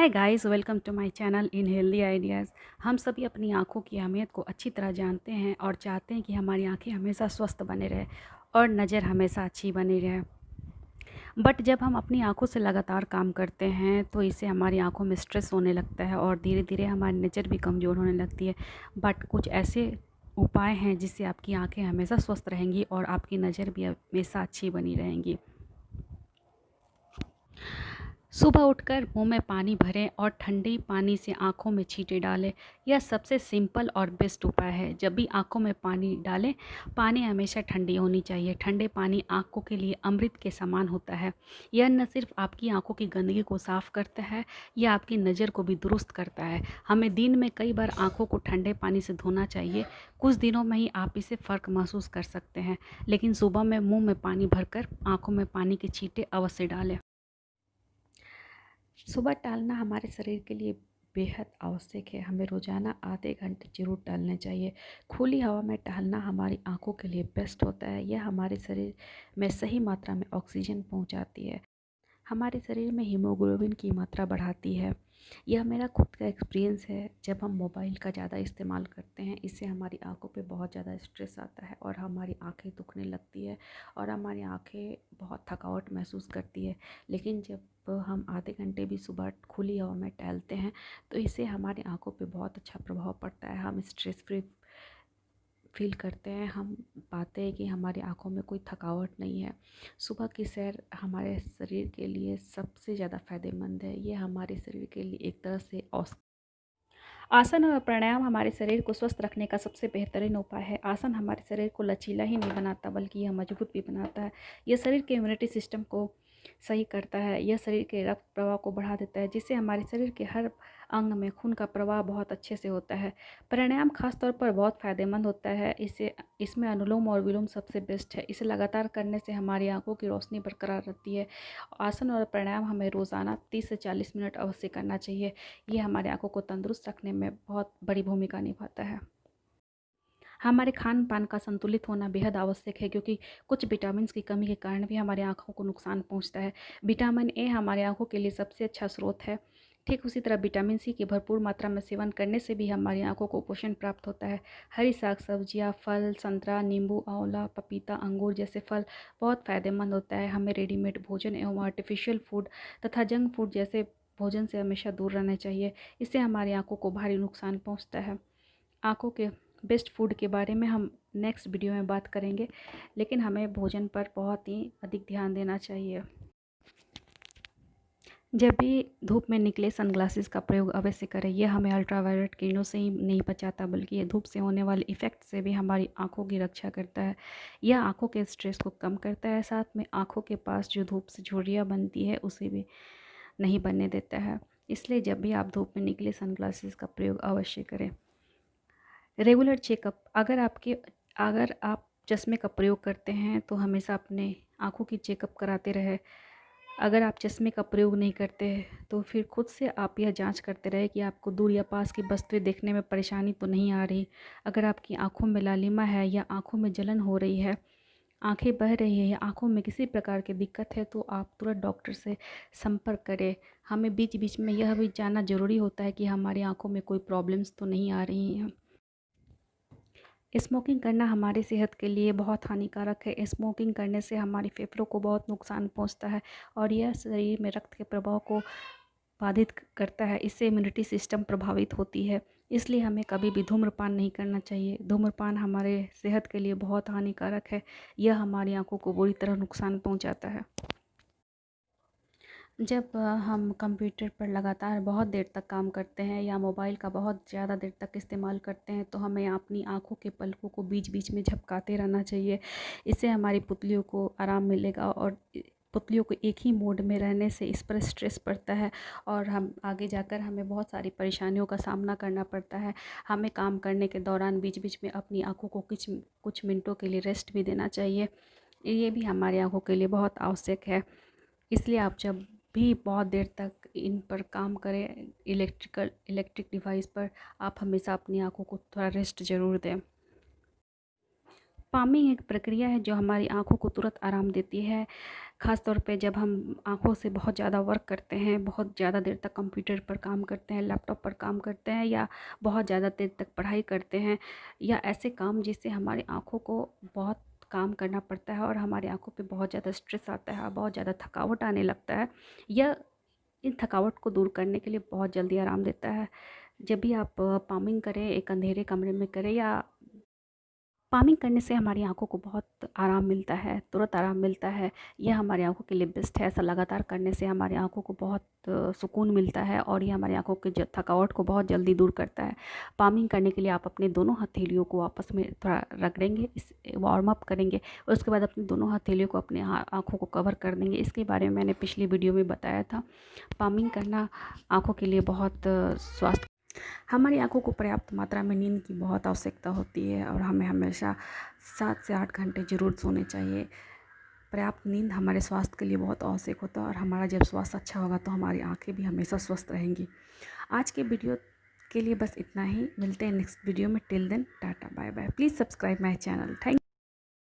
Hi guys, welcome to my channel in healthy ideas. हम सभी अपनी आँखों की अहमियत को अच्छी तरह जानते हैं और चाहते हैं कि हमारी आँखें हमेशा स्वस्थ बने रहे और नज़र हमेशा अच्छी बनी रहे। बट जब हम अपनी आँखों से लगातार काम करते हैं तो इससे हमारी आँखों में स्ट्रेस होने लगता है और धीरे धीरे हमारी नज़र भी कमज़ोर होने लगती है। बट कुछ ऐसे उपाय हैं जिससे आपकी आँखें हमेशा स्वस्थ रहेंगी और आपकी नज़र भी हमेशा अच्छी बनी रहेंगी। सुबह उठकर मुंह में पानी भरें और ठंडे पानी से आँखों में छींटे डालें। यह सबसे सिंपल और बेस्ट उपाय है। जब भी आँखों में पानी डालें, पानी हमेशा ठंडी होनी चाहिए। ठंडे पानी आँखों के लिए अमृत के समान होता है। यह न सिर्फ आपकी आँखों की गंदगी को साफ़ करता है, यह आपकी नज़र को भी दुरुस्त करता है। हमें दिन में कई बार आँखों को ठंडे पानी से धोना चाहिए। कुछ दिनों में ही आप इससे फ़र्क महसूस कर सकते हैं, लेकिन सुबह में मुँह में पानी भरकर आँखों में पानी के छींटे अवश्य डालें। सुबह टहलना हमारे शरीर के लिए बेहद आवश्यक है। हमें रोज़ाना आधे घंटे ज़रूर टहलने चाहिए। खुली हवा में टहलना हमारी आंखों के लिए बेस्ट होता है। यह हमारे शरीर में सही मात्रा में ऑक्सीजन पहुंचाती है, हमारे शरीर में हीमोग्लोबिन की मात्रा बढ़ाती है। यह मेरा खुद का एक्सपीरियंस है। जब हम मोबाइल का ज़्यादा इस्तेमाल करते हैं, इससे हमारी आंखों पे बहुत ज़्यादा स्ट्रेस आता है और हमारी आंखें दुखने लगती है और हमारी आंखें बहुत थकावट महसूस करती है। लेकिन जब हम आधे घंटे भी सुबह खुली हवा में टहलते हैं तो इससे हमारी आंखों पे बहुत अच्छा प्रभाव पड़ता है। हम स्ट्रेस फ्री फील करते हैं। हम पाते हैं कि हमारी आंखों में कोई थकावट नहीं है। सुबह की सैर हमारे शरीर के लिए सबसे ज़्यादा फ़ायदेमंद है। ये हमारे शरीर के लिए एक तरह से आसन और प्राणायाम हमारे शरीर को स्वस्थ रखने का सबसे बेहतरीन उपाय है। आसन हमारे शरीर को लचीला ही नहीं बनाता, बल्कि यह मजबूत भी बनाता है। यह शरीर के इम्यूनिटी सिस्टम को सही करता है। यह शरीर के रक्त प्रवाह को बढ़ा देता है, जिससे हमारे शरीर के हर अंग में खून का प्रवाह बहुत अच्छे से होता है। प्राणायाम खास तौर पर बहुत फ़ायदेमंद होता है। इसमें अनुलोम और विलोम सबसे बेस्ट है। इसे लगातार करने से हमारी आंखों की रोशनी बरकरार रहती है। आसन और प्राणायाम हमें रोज़ाना 30 से 40 मिनट अवश्य करना चाहिए। ये हमारे आंखों को तंदुरुस्त रखने में बहुत बड़ी भूमिका निभाता है। हमारे खान-पान का संतुलित होना बेहद आवश्यक है, क्योंकि कुछ विटामिन्स की कमी के कारण भी हमारी आँखों को नुकसान पहुँचता है। विटामिन ए हमारे आँखों के लिए सबसे अच्छा स्रोत है। ठीक उसी तरह विटामिन सी के भरपूर मात्रा में सेवन करने से भी हमारी आँखों को पोषण प्राप्त होता है। हरी साग-सब्जियाँ, फल, संतरा, नींबू, आंवला, पपीता, अंगूर जैसे फल बहुत फ़ायदेमंद होता है। हमें रेडीमेड भोजन एवं आर्टिफ़िशियल फूड तथा जंक फूड जैसे भोजन से हमेशा दूर रहना चाहिए। इससे हमारी आँखों को भारी नुकसान पहुँचता है। आँखों के बेस्ट फूड के बारे में हम नेक्स्ट वीडियो में बात करेंगे, लेकिन हमें भोजन पर बहुत ही अधिक ध्यान देना चाहिए। जब भी धूप में निकले सनग्लासेस का प्रयोग अवश्य करें। यह हमें अल्ट्रावायलेट किरणों से ही नहीं बचाता, बल्कि ये धूप से होने वाले इफ़ेक्ट से भी हमारी आँखों की रक्षा करता है। यह आँखों के स्ट्रेस को कम करता है, साथ में आँखों के पास जो धूप से झुर्रियाँ बनती है उसे भी नहीं बनने देता है। इसलिए जब भी आप धूप में निकले सनग्लासेस का प्रयोग अवश्य करें। रेगुलर चेकअप, अगर आप चश्मे का प्रयोग करते हैं तो हमेशा अपने आँखों की चेकअप कराते रहें। अगर आप चश्मे का प्रयोग नहीं करते तो फिर खुद से आप यह जांच करते रहे कि आपको दूर या पास की वस्तुएं देखने में परेशानी तो नहीं आ रही। अगर आपकी आंखों में लालिमा है या आंखों में जलन हो रही है, आंखें बह रही है या आंखों में किसी प्रकार की दिक्कत है, तो आप तुरंत डॉक्टर से संपर्क करें। हमें बीच बीच में यह भी जानना ज़रूरी होता है कि हमारी आंखों में कोई प्रॉब्लम्स तो नहीं आ रही हैं। स्मोकिंग करना हमारी सेहत के लिए बहुत हानिकारक है। स्मोकिंग करने से हमारे फेफड़ों को बहुत नुकसान पहुंचता है और यह शरीर में रक्त के प्रवाह को बाधित करता है। इससे इम्यूनिटी सिस्टम प्रभावित होती है। इसलिए हमें कभी भी धूम्रपान नहीं करना चाहिए। धूम्रपान हमारे सेहत के लिए बहुत हानिकारक है। यह हमारी आंखों को बुरी तरह नुकसान पहुंचाता है। जब हम कंप्यूटर पर लगातार बहुत देर तक काम करते हैं या मोबाइल का बहुत ज़्यादा देर तक इस्तेमाल करते हैं, तो हमें अपनी आँखों के पलकों को बीच बीच में झपकाते रहना चाहिए। इससे हमारी पुतलियों को आराम मिलेगा और पुतलियों को एक ही मोड में रहने से इस पर स्ट्रेस पड़ता है और हम आगे जाकर हमें बहुत सारी परेशानियों का सामना करना पड़ता है। हमें काम करने के दौरान बीच बीच में अपनी आँखों को कुछ कुछ मिनटों के लिए रेस्ट भी देना चाहिए। ये भी हमारी आँखों के लिए बहुत आवश्यक है। इसलिए आप जब भी बहुत देर तक इन पर काम करें, इलेक्ट्रिक डिवाइस पर, आप हमेशा अपनी आंखों को थोड़ा रेस्ट ज़रूर दें। पामिंग एक प्रक्रिया है जो हमारी आंखों को तुरंत आराम देती है, ख़ास तौर पे जब हम आँखों से बहुत ज़्यादा वर्क करते हैं, बहुत ज़्यादा देर तक कंप्यूटर पर काम करते हैं, लैपटॉप पर काम करते हैं, या बहुत ज़्यादा देर तक पढ़ाई करते हैं, या ऐसे काम जिससे हमारी आँखों को बहुत काम करना पड़ता है और हमारी आँखों पे बहुत ज़्यादा स्ट्रेस आता है, बहुत ज़्यादा थकावट आने लगता है, या इन थकावट को दूर करने के लिए बहुत जल्दी आराम देता है। जब भी आप पामिंग करें, एक अंधेरे कमरे में करें, या पामिंग करने से हमारी आँखों को बहुत आराम मिलता है, तुरंत आराम मिलता है। यह हमारी आँखों के लिए बेस्ट है। ऐसा लगातार करने से हमारी आँखों को बहुत सुकून मिलता है और ये हमारी आँखों की थकावट को बहुत जल्दी दूर करता है। पामिंग करने के लिए आप अपने दोनों हथेलियों को आपस में थोड़ा रगड़ेंगे, इस वार्म अप करेंगे, और उसके बाद अपनी दोनों हथेलियों को अपने आँखों को कवर कर देंगे। इसके बारे में मैंने पिछली वीडियो में बताया था। पामिंग करना आँखों के लिए बहुत स्वास्थ्य हमारी आँखों को पर्याप्त मात्रा में नींद की बहुत आवश्यकता होती है और हमें हमेशा 7 से 8 घंटे ज़रूर सोने चाहिए। पर्याप्त नींद हमारे स्वास्थ्य के लिए बहुत आवश्यक होता है और हमारा जब स्वास्थ्य अच्छा होगा तो हमारी आँखें भी हमेशा स्वस्थ रहेंगी। आज के वीडियो के लिए बस इतना ही। मिलते हैं नेक्स्ट वीडियो में। Till then tata bye bye. Please subscribe my channel. Thank